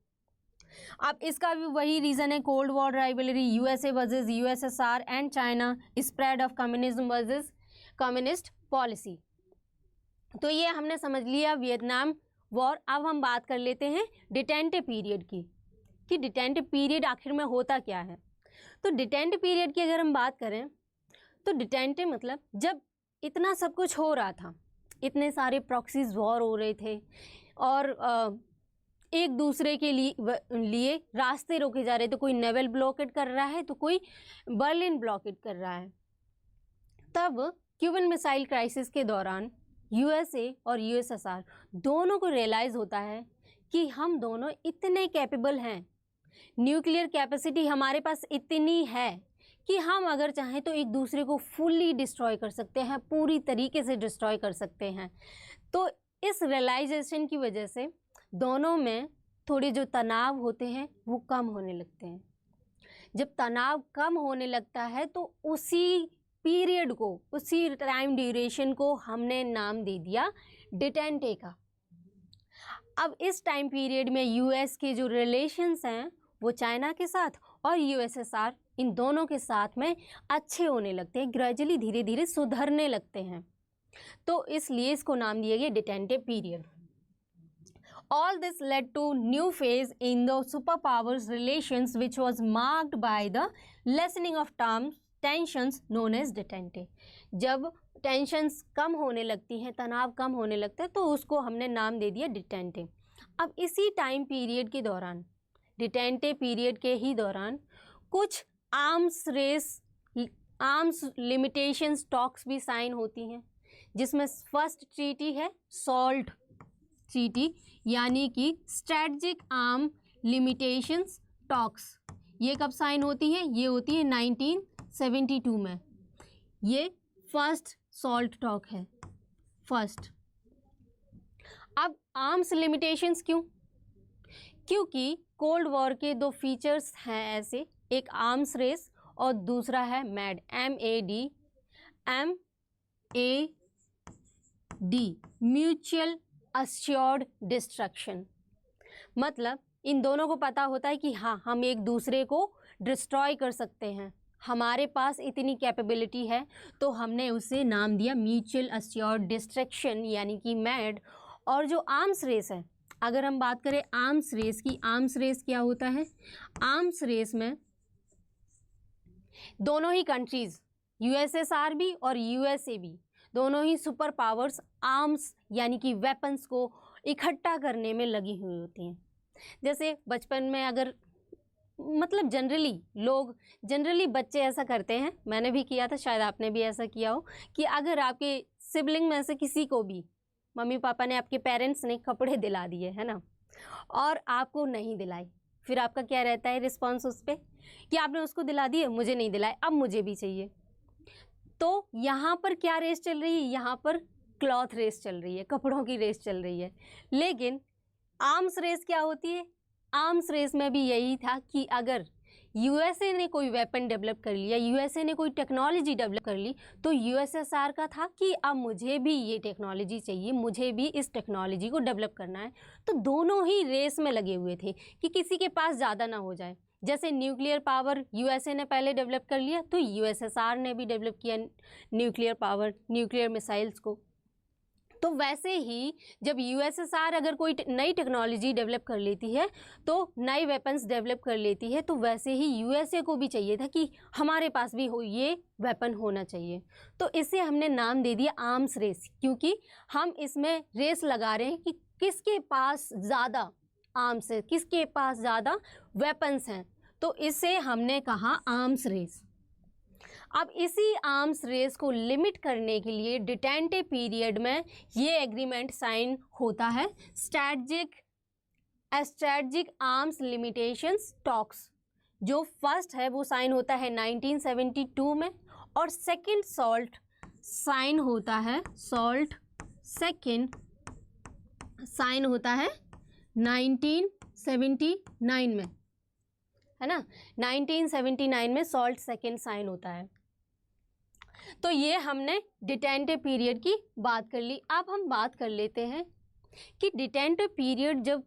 Speaker 1: अब इसका भी वही रीज़न है, cold war rivalry, USA versus USSR and China, spread of communism versus communist policy. तो ये हमने समझ लिया वियतनाम वॉर। अब हम बात कर लेते हैं डिटेंट पीरियड की, कि डिटेंट पीरियड आखिर में होता क्या है। तो डिटेंट पीरियड की अगर हम बात करें तो डिटेंट मतलब जब इतना सब कुछ हो रहा था, इतने सारे प्रॉक्सीज वॉर हो रहे थे और एक दूसरे के लिए रास्ते रोके जा रहे थे। कोई नेवल ब्लॉकेट कर रहा है तो कोई बर्लिन ब्लॉकेट कर रहा है। तब क्यूबन मिसाइल क्राइसिस के दौरान यूएसए और यूएसएसआर दोनों को रियलाइज़ होता है कि हम दोनों इतने कैपेबल हैं, न्यूक्लियर कैपेसिटी हमारे पास इतनी है कि हम अगर चाहें तो एक दूसरे को फुल्ली डिस्ट्रॉय कर सकते हैं, पूरी तरीके से डिस्ट्रॉय कर सकते हैं। तो इस रियलाइजेशन की वजह से दोनों में थोड़े जो तनाव होते हैं वो कम होने लगते हैं। जब तनाव कम होने लगता है तो उसी पीरियड को, उसी टाइम ड्यूरेशन को हमने नाम दे दिया डिटेंटे का। अब इस टाइम पीरियड में यूएस के जो रिलेशंस हैं वो चाइना के साथ और यूएसएसआर इन दोनों के साथ में अच्छे होने लगते हैं, ग्रेजुअली धीरे धीरे सुधरने लगते हैं। तो इसलिए इसको नाम दिया गया डिटेंटे period. All this led to new phase in the superpowers relations which was marked by the lessening of tensions known as detente। जब टेंशन्स कम होने लगती हैं, तनाव कम होने लगता है तो उसको हमने नाम दे दिया डिटेंटे। अब इसी टाइम पीरियड के दौरान, डिटेंटे पीरियड के ही दौरान कुछ आर्म्स लिमिटेशंस टॉक्स भी साइन होती हैं, जिसमें फर्स्ट ट्रीटी है सॉल्ट ट्रीटी, यानी कि स्ट्रेटजिक आर्म लिमिटेशंस टॉक्स। ये कब साइन होती है? ये होती है 1972 में। ये फर्स्ट सॉल्ट टॉक है, फर्स्ट। अब आर्म्स लिमिटेशंस क्यों? क्योंकि कोल्ड वॉर के दो फीचर्स हैं ऐसे, एक आर्म्स रेस और दूसरा है mad, MAD, mutual assured destruction. मतलब इन दोनों को पता होता है कि हाँ, हम एक दूसरे को डिस्ट्रॉय कर सकते हैं, हमारे पास इतनी कैपेबिलिटी है, तो हमने उसे नाम दिया म्यूचुअल अश्योर्ड डिस्ट्रक्शन यानी कि मैड। और जो आर्म्स रेस है, अगर हम बात करें आर्म्स रेस की, आर्म्स रेस क्या होता है? आर्म्स रेस में दोनों ही कंट्रीज़, यूएसएसआर भी और यूएसए भी, दोनों ही सुपर पावर्स आर्म्स यानी कि वेपन्स को इकट्ठा करने में लगी हुई होती हैं। जैसे बचपन में अगर मतलब जनरली बच्चे ऐसा करते हैं, मैंने भी किया था, शायद आपने भी ऐसा किया हो, कि अगर आपके सिबलिंग में से किसी को भी मम्मी पापा ने, आपके पेरेंट्स ने कपड़े दिला दिए है ना, और आपको नहीं दिलाए, फिर आपका क्या रहता है रिस्पॉन्स उस पर कि आपने उसको दिला दिए, मुझे नहीं दिलाए, अब मुझे भी चाहिए। तो यहाँ पर क्या रेस चल रही है? यहाँ पर क्लॉथ रेस चल रही है, कपड़ों की रेस चल रही है। लेकिन आर्म्स रेस क्या होती है? आर्म्स रेस में भी यही था कि अगर यूएसए ने कोई वेपन डेवलप कर लिया, यूएसए ने कोई टेक्नोलॉजी डेवलप कर ली, तो यूएसएसआर का था कि अब मुझे भी ये टेक्नोलॉजी चाहिए, मुझे भी इस टेक्नोलॉजी को डेवलप करना है। तो दोनों ही रेस में लगे हुए थे कि किसी के पास ज़्यादा ना हो जाए। जैसे न्यूक्लियर पावर यूएसए ने पहले डेवलप कर लिया, तो यूएसएसआर ने भी डेवलप किया न्यूक्लियर पावर, न्यूक्लियर मिसाइल्स को। तो वैसे ही जब यूएसएसआर अगर कोई नई टेक्नोलॉजी डेवलप कर लेती है, तो नए वेपन्स डेवलप कर लेती है, तो वैसे ही यूएसए को भी चाहिए था कि हमारे पास भी हो, ये वेपन होना चाहिए। तो इसे हमने नाम दे दिया आर्म्स रेस, क्योंकि हम इसमें रेस लगा रहे हैं कि किसके पास ज़्यादा आर्म्स है, किसके पास ज़्यादा वेपन्स हैं। तो इसे हमने कहा आर्म्स रेस। अब इसी आर्म्स रेस को लिमिट करने के लिए डिटेंटे पीरियड में ये एग्रीमेंट साइन होता है, स्ट्रेटजिक आर्म्स लिमिटेशंस टॉक्स। जो फर्स्ट है वो साइन होता है 1972 में, और सेकंड सॉल्ट साइन होता है, सॉल्ट सेकंड साइन होता है 1979 में, है ना। 1979 में सॉल्ट सेकंड साइन होता है। तो ये हमने डिटेंटे पीरियड की बात कर ली। अब हम बात कर लेते हैं कि डिटेंटे पीरियड जब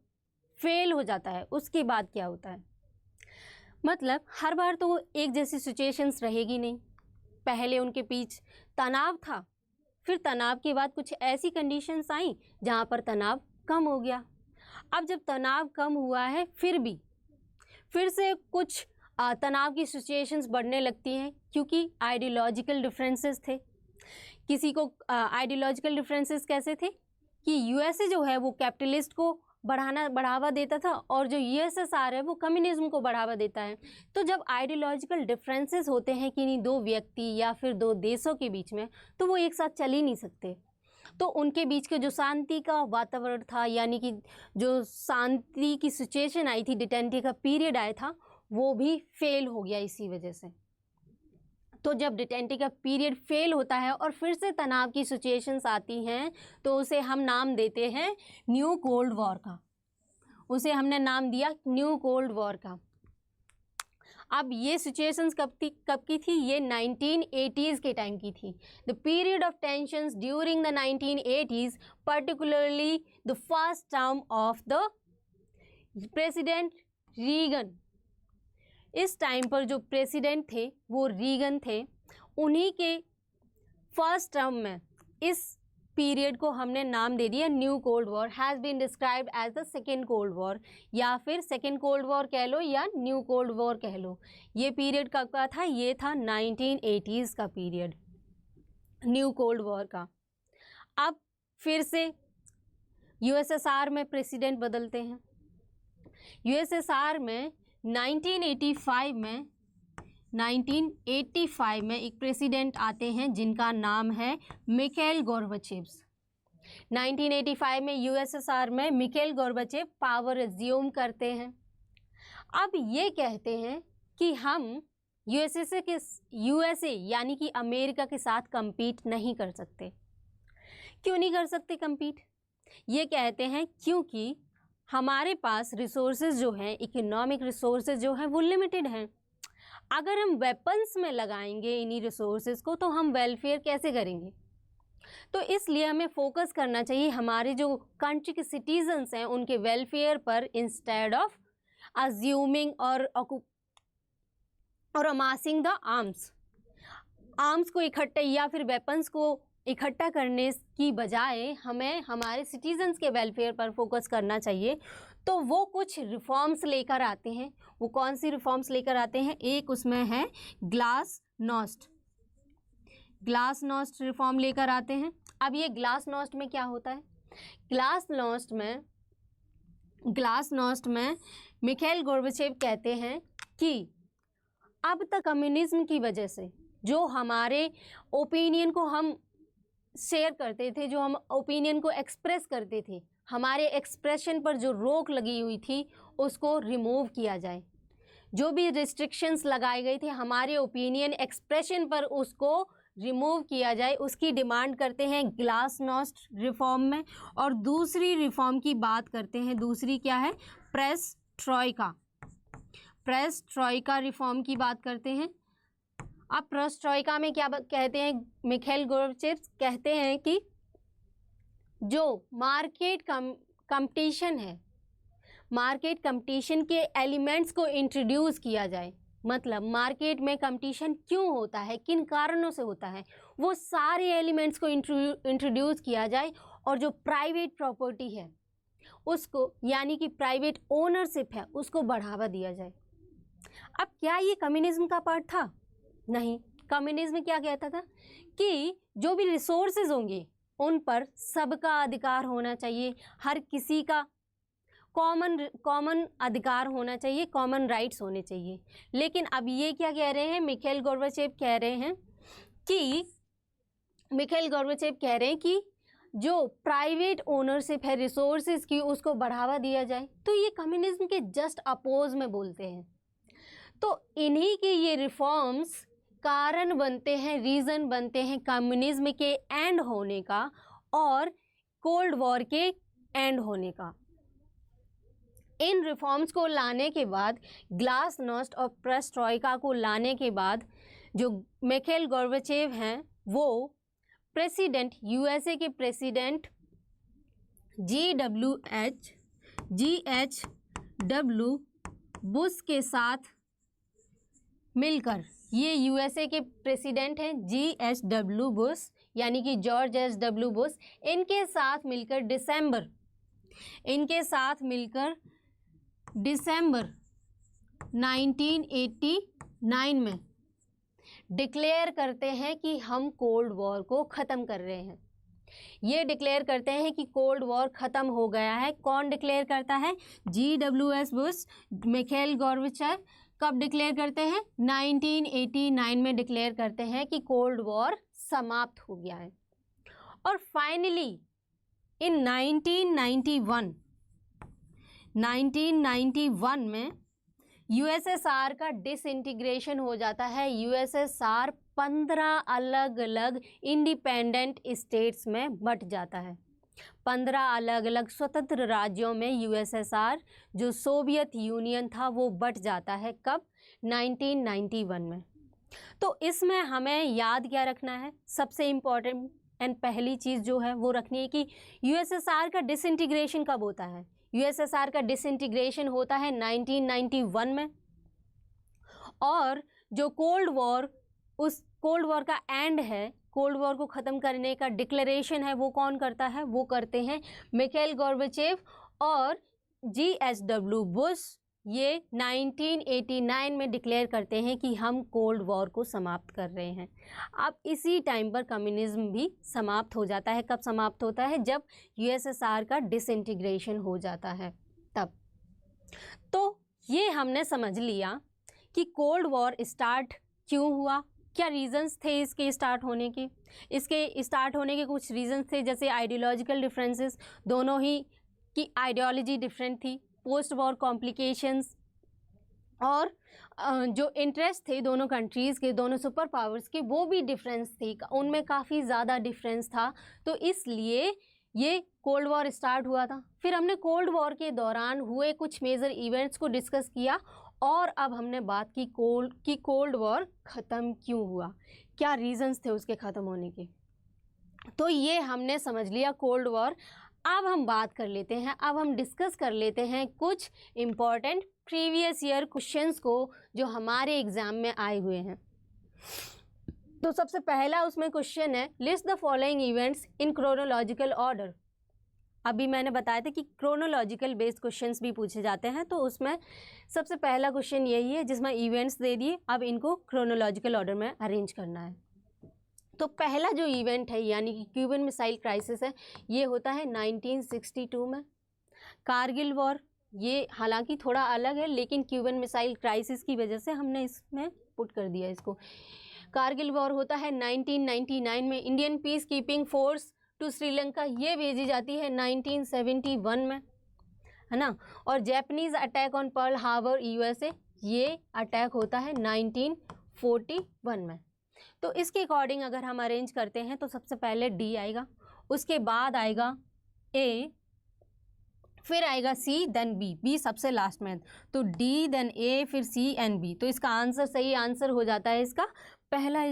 Speaker 1: फेल हो जाता है उसके बाद क्या होता है। मतलब हर बार तो एक जैसी सिचुएशंस रहेगी नहीं। पहले उनके बीच तनाव था, फिर तनाव के बाद कुछ ऐसी कंडीशंस आई जहाँ पर तनाव कम हो गया। अब जब तनाव कम हुआ है, फिर से कुछ तनाव की सिचुएशंस बढ़ने लगती हैं, क्योंकि आइडियोलॉजिकल डिफरेंसेस थे किसी को आइडियोलॉजिकल डिफरेंसेस कैसे थे कि यूएसए जो है वो कैपिटलिस्ट को बढ़ावा देता था और जो यूएसएसआर है वो कम्युनिज्म को बढ़ावा देता है। तो जब आइडियोलॉजिकल डिफरेंसेस होते हैं किन्हीं दो व्यक्ति या फिर दो देशों के बीच में, तो वो एक साथ चल ही नहीं सकते। तो उनके बीच के जो शांति का वातावरण था, यानी कि जो शांति की सिचुएशन आई थी, डिटेंटी का पीरियड आया था, वो भी फेल हो गया इसी वजह से। तो जब डिटेंटी का पीरियड फेल होता है और फिर से तनाव की सिचुएशंस आती हैं, तो उसे हम नाम देते हैं न्यू कोल्ड वॉर का। उसे हमने नाम दिया न्यू कोल्ड वॉर का। अब ये सिचुएशंस कब की थी? ये 1980s के टाइम की थी। The period of tensions during the 1980s, particularly the first term of the president Reagan. इस टाइम पर जो प्रेसिडेंट थे वो रीगन थे। उन्हीं के फर्स्ट टर्म में इस पीरियड को हमने नाम दे दिया new cold war. Has been described as the second cold war, या फिर सेकेंड कोल्ड वॉर कह लो या न्यू कोल्ड वॉर कह लो। ये पीरियड कब का था? ये था 1980s का पीरियड, न्यू कोल्ड वॉर का। अब फिर से यूएसएसआर में प्रेसिडेंट बदलते हैं। यूएसएसआर में 1985 में एक प्रेसिडेंट आते हैं जिनका नाम है मिखाइल गोर्बाचेव। 1985 में यूएसएसआर में मिखाइल गोर्बाचेव पावर एज्यूम करते हैं। अब ये कहते हैं कि हम यूएसए यानी कि अमेरिका के साथ compete नहीं कर सकते। क्यों नहीं कर सकते compete? ये कहते हैं क्योंकि हमारे पास रिसोर्सेज जो हैं, इकोनॉमिक रिसोर्सेज जो हैं, वो लिमिटेड हैं। अगर हम वेपन्स में लगाएंगे इन्हीं रिसोर्सेज को तो हम वेलफेयर कैसे करेंगे? तो इसलिए हमें फोकस करना चाहिए हमारे जो कंट्री के सिटीजन्स हैं उनके वेलफेयर पर, इंस्टेड ऑफ अज्यूमिंग और अमासिंग द आर्म्स को इकट्ठे या फिर वेपन्स को इकट्ठा करने की बजाय हमें हमारे सिटीजन्स के वेलफेयर पर फोकस करना चाहिए। तो वो कुछ रिफॉर्म्स लेकर आते हैं। वो कौन सी रिफॉर्म्स लेकर आते हैं? एक उसमें है ग्लासनोस्ट रिफॉर्म लेकर आते हैं। अब ये ग्लासनोस्ट में क्या होता है? ग्लासनोस्ट में मिखाइल गोर्बाचेव कहते हैं कि अब तक कम्युनिज्म की वजह से जो हमारे ओपिनियन को हम शेयर करते थे, जो हम ओपिनियन को एक्सप्रेस करते थे, हमारे एक्सप्रेशन पर जो रोक लगी हुई थी उसको रिमूव किया जाए। जो भी रिस्ट्रिक्शंस लगाए गए थे हमारे ओपिनियन एक्सप्रेशन पर, उसको रिमूव किया जाए, उसकी डिमांड करते हैं ग्लासनोस्ट रिफॉर्म में। और दूसरी रिफॉर्म की बात करते हैं, दूसरी क्या है? प्रेस ट्रॉइका रिफॉर्म की बात करते हैं। अब प्रेस ट्रॉइका में क्या कहते हैं? मिखाइल गोर्बाचेव कहते हैं कि जो मार्केट कंपटीशन है, मार्केट कंपटीशन के एलिमेंट्स को इंट्रोड्यूस किया जाए। मतलब मार्केट में कंपटीशन क्यों होता है, किन कारणों से होता है, वो सारे एलिमेंट्स को इंट्रोड्यूस किया जाए। और जो प्राइवेट प्रॉपर्टी है उसको, यानी कि प्राइवेट ओनरशिप है, उसको बढ़ावा दिया जाए। अब क्या ये कम्युनिज्म का पार्ट था? नहीं। कम्युनिज्म क्या कहता था कि जो भी रिसोर्सेज होंगे उन पर सबका अधिकार होना चाहिए, हर किसी का कॉमन अधिकार होना चाहिए, कॉमन राइट्स होने चाहिए। लेकिन अब ये क्या कह रहे हैं? मिखाइल गोर्बाचेव कह रहे हैं कि जो प्राइवेट ओनरशिप है रिसोर्सेज की, उसको बढ़ावा दिया जाए। तो ये कम्युनिज्म के जस्ट अपोज में बोलते हैं। तो इन्हीं के ये रिफॉर्म्स कारण बनते हैं, रीज़न बनते हैं कम्युनिज्म के एंड होने का और कोल्ड वॉर के एंड होने का। इन रिफॉर्म्स को लाने के बाद, ग्लासनोस्ट और पेरेस्ट्रोइका को लाने के बाद, जो मिखाइल गोर्बाचेव हैं वो प्रेसिडेंट, यूएसए के प्रेसिडेंट GHW बुश के साथ मिलकर, ये यूएसए के प्रेसिडेंट हैं GHW बुश, यानी कि जॉर्ज H.W. बुश, इनके साथ मिलकर दिसंबर 1989 में डिक्लेयर करते हैं कि हम कोल्ड वॉर को ख़त्म कर रहे हैं। ये डिक्लेयर करते हैं कि कोल्ड वॉर ख़त्म हो गया है। कौन डिक्लेयर करता है? GWS Bush, Mikhail Gorbachev. कब डिक्लेयर करते हैं? 1989 में डिक्लेयर करते हैं कि कोल्ड वॉर समाप्त हो गया है। और फाइनली इन 1991 में यूएसएसआर का डिसइंटीग्रेशन हो जाता है। यूएसएसआर 15 अलग अलग इंडिपेंडेंट स्टेट्स में बंट जाता है। 15 अलग अलग स्वतंत्र राज्यों में यूएसएसआर जो सोवियत यूनियन था वो बंट जाता है। कब? 1991 में। तो इसमें हमें याद क्या रखना है? सबसे इम्पोर्टेंट एंड पहली चीज़ जो है वो रखनी है कि यूएसएसआर का डिसइंटीग्रेशन कब होता है? यूएसएसआर का डिसइंटीग्रेशन होता है 1991 में। और जो कोल्ड वॉर, उस कोल्ड वॉर का एंड है, कोल्ड वॉर को ख़त्म करने का डिक्लेरेशन है, वो कौन करता है? वो करते हैं मिखाइल गोर्बाचेव और GHW बुश। ये 1989 में डिक्लेयर करते हैं कि हम कोल्ड वॉर को समाप्त कर रहे हैं। अब इसी टाइम पर कम्युनिज्म भी समाप्त हो जाता है। कब समाप्त होता है? जब यूएसएसआर का डिसइंटीग्रेशन हो जाता है तब। तो ये हमने समझ लिया कि कोल्ड वॉर स्टार्ट क्यों हुआ, क्या रीज़न्स थे इसके स्टार्ट होने के। इसके स्टार्ट होने के कुछ रीज़न्स थे, जैसे आइडियोलॉजिकल डिफरेंसेस, दोनों ही की आइडियोलॉजी डिफरेंट थी। पोस्ट वॉर कॉम्प्लिकेशंस और जो इंटरेस्ट थे दोनों कंट्रीज़ के, दोनों सुपर पावर्स के, वो भी डिफरेंस थी, उनमें काफ़ी ज़्यादा डिफरेंस था। तो इसलिए ये कोल्ड वॉर स्टार्ट हुआ था। फिर हमने कोल्ड वॉर के दौरान हुए कुछ मेजर इवेंट्स को डिस्कस किया और अब हमने बात की कोल्ड वॉर ख़त्म क्यों हुआ, क्या रीज़न्स थे उसके ख़त्म होने के। तो ये हमने समझ लिया कोल्ड वॉर। अब हम बात कर लेते हैं, अब हम डिस्कस कर लेते हैं कुछ इम्पॉर्टेंट प्रीवियस ईयर क्वेश्चंस को जो हमारे एग्ज़ाम में आए हुए हैं। तो सबसे पहला उसमें क्वेश्चन है, list the following events in chronological order. अभी मैंने बताया था कि क्रोनोलॉजिकल बेस्ड क्वेश्चंस भी पूछे जाते हैं, तो उसमें सबसे पहला क्वेश्चन यही है जिसमें इवेंट्स दे दिए, अब इनको क्रोनोलॉजिकल ऑर्डर में अरेंज करना है। तो पहला जो इवेंट है यानी कि क्यूबन मिसाइल क्राइसिस है, ये होता है 1962 में। कारगिल वॉर, ये हालांकि थोड़ा अलग है लेकिन क्यूबन मिसाइल क्राइसिस की वजह से हमने इसमें पुट कर दिया इसको। कारगिल वॉर होता है 1999 में। Indian peace keeping force to Sri Lanka, ये भेजी जाती है 1971 में, है ना। और Japanese attack on Pearl Harbor USA, ये अटैक होता है 1941 में। तो इसके अकॉर्डिंग अगर हम अरेंज करते हैं तो सबसे पहले D आएगा, उसके बाद आएगा A, फिर आएगा C, देन B सबसे लास्ट में। तो D देन A फिर C एंड B। तो इसका आंसर, सही आंसर हो जाता है इसका पहला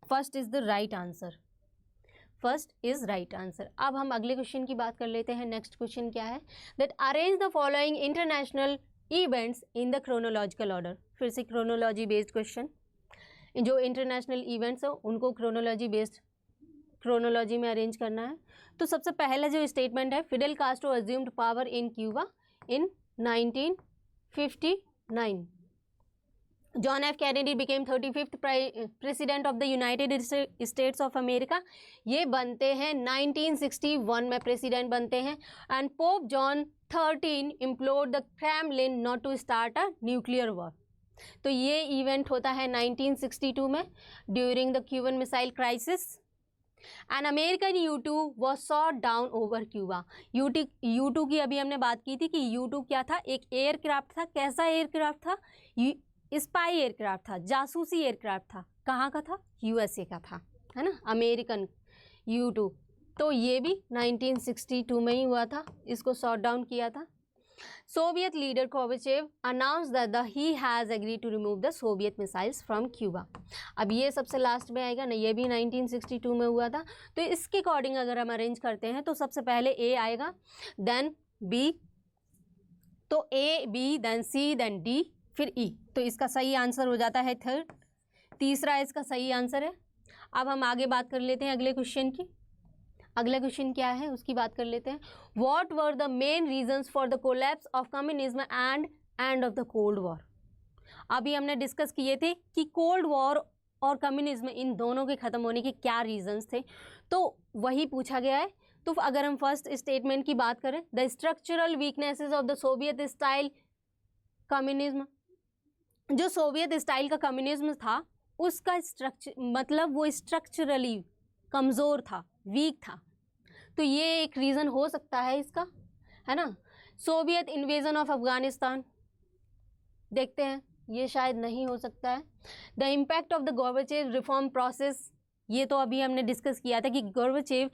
Speaker 1: first is the right answer. First is right answer. अब हम अगले क्वेश्चन की बात कर लेते हैं। नेक्स्ट क्वेश्चन क्या है? That arrange the following international events in the chronological order. फिर से क्रोनोलॉजी बेस्ड क्वेश्चन, जो इंटरनेशनल इवेंट्स हो उनको क्रोनोलॉजी में अरेंज करना है। तो सबसे पहला जो स्टेटमेंट है, Fidel Castro assumed power in Cuba in 1959। John F Kennedy became 35th president of the United States of America, ये बनते हैं 1961 में प्रेसिडेंट बनते हैं। And Pope John 13 implored the Kremlin not to start a nuclear war. तो ये event होता है 1962 में during the Cuban missile crisis. An American U2 was shot down over Cuba. U2 की अभी हमने बात की थी कि U2 क्या था? एक एयरक्राफ्ट था। कैसा एयरक्राफ्ट था? स्पाई एयरक्राफ्ट था, जासूसी एयरक्राफ्ट था। कहाँ का था? USA का था, है ना, अमेरिकन U2। तो ये भी 1962 में ही हुआ था, इसको शॉट डाउन किया था। Soviet leader Gorbachev announce that he has agreed to remove the Soviet missiles from Cuba. अब ये सबसे लास्ट में आएगा ना, ये भी 1962 में हुआ था। तो इसके अकॉर्डिंग अगर हम अरेंज करते हैं तो सबसे पहले A आएगा, देन B, तो A B then C then D फिर E। तो इसका सही आंसर हो जाता है थर्ड, तीसरा इसका सही आंसर है। अब हम आगे बात कर लेते हैं अगले क्वेश्चन की। अगला क्वेश्चन क्या है उसकी बात कर लेते हैं। What were the main reasons for the collapse of communism and end of the cold war. अभी हमने डिस्कस किए थे कि कोल्ड वॉर और कम्युनिज्म, इन दोनों के ख़त्म होने के क्या रीजंस थे, तो वही पूछा गया है। तो अगर हम फर्स्ट स्टेटमेंट की बात करें, the structural weaknesses of the Soviet style communism, जो सोवियत स्टाइल का कम्युनिज्म था उसका स्ट्रक्चर मतलब वो स्ट्रक्चरली कमज़ोर था, वीक था, तो ये एक रीज़न हो सकता है इसका, है ना। सोवियत इन्वेजन ऑफ अफगानिस्तान, देखते हैं, ये शायद नहीं हो सकता है। The impact of the Gorbachev reform process, ये तो अभी हमने डिस्कस किया था कि गोर्बाचेव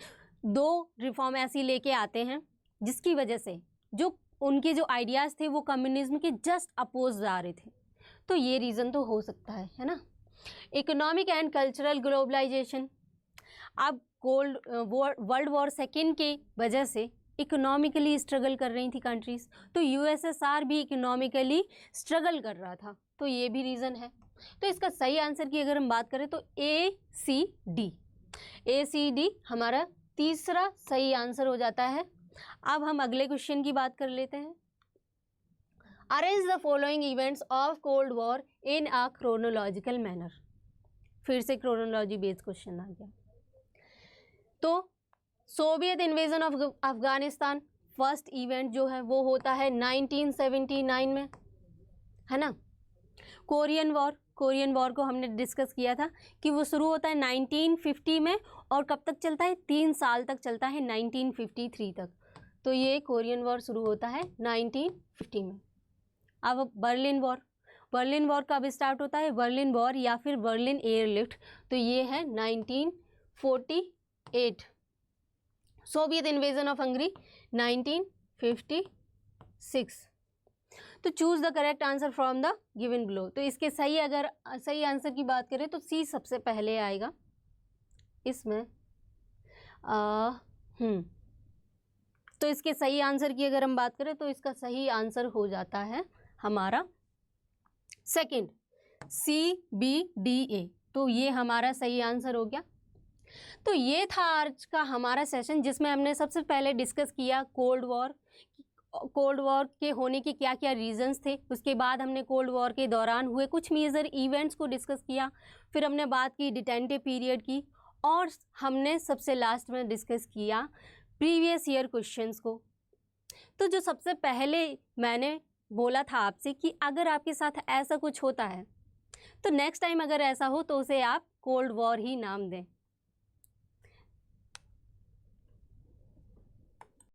Speaker 1: 2 रिफॉर्म ऐसी लेके आते हैं जिसकी वजह से जो उनके जो आइडियाज़ थे वो कम्युनिज्म के जस्ट अपोज जा रहे थे, तो ये रीज़न तो हो सकता है ना। इकोनॉमिक एंड कल्चरल ग्लोबलाइजेशन, अब वर्ल्ड वॉर सेकेंड के वजह से इकोनॉमिकली स्ट्रगल कर रही थी कंट्रीज़, तो यूएसएसआर भी इकोनॉमिकली स्ट्रगल कर रहा था, तो ये भी रीज़न है। तो इसका सही आंसर की अगर हम बात करें तो ए सी डी हमारा तीसरा सही आंसर हो जाता है। अब हम अगले क्वेश्चन की बात कर लेते हैं। Arrange the following events of cold war in a chronological manner, फिर से क्रोनोलॉजी बेस्ड क्वेश्चन आ गया। तो Soviet invasion of Afghanistan, first event जो है वो होता है 1979 में, है ना। कोरियन वॉर को हमने डिस्कस किया था कि वो शुरू होता है 1950 में और कब तक चलता है, 3 साल तक चलता है, 1953 तक। तो ये कोरियन वॉर शुरू होता है 1950 में। अब बर्लिन वॉर कब स्टार्ट होता है, बर्लिन वॉर या फिर बर्लिन एयरलिफ्ट, तो ये है 1948। Soviet invasion of Hungary 1956। तो choose the correct answer from the given below, तो इसके सही आंसर की बात करें तो सी सबसे पहले आएगा इसमें। तो इसके सही आंसर की अगर हम बात करें तो इसका सही आंसर हो जाता है हमारा सेकंड, CBDA, तो ये हमारा सही आंसर हो गया। तो ये था आज का हमारा सेशन जिसमें हमने सबसे पहले डिस्कस किया कोल्ड वॉर के होने के क्या क्या रीजंस थे, उसके बाद हमने कोल्ड वॉर के दौरान हुए कुछ मेजर इवेंट्स को डिस्कस किया, फिर हमने बात की डिटेंटिव पीरियड की, और हमने सबसे लास्ट में डिस्कस किया प्रीवियस ईयर क्वेश्चंस को। तो जो सबसे पहले मैंने बोला था आपसे कि अगर आपके साथ ऐसा कुछ होता है तो नेक्स्ट टाइम अगर ऐसा हो तो उसे आप कोल्ड वॉर ही नाम दें।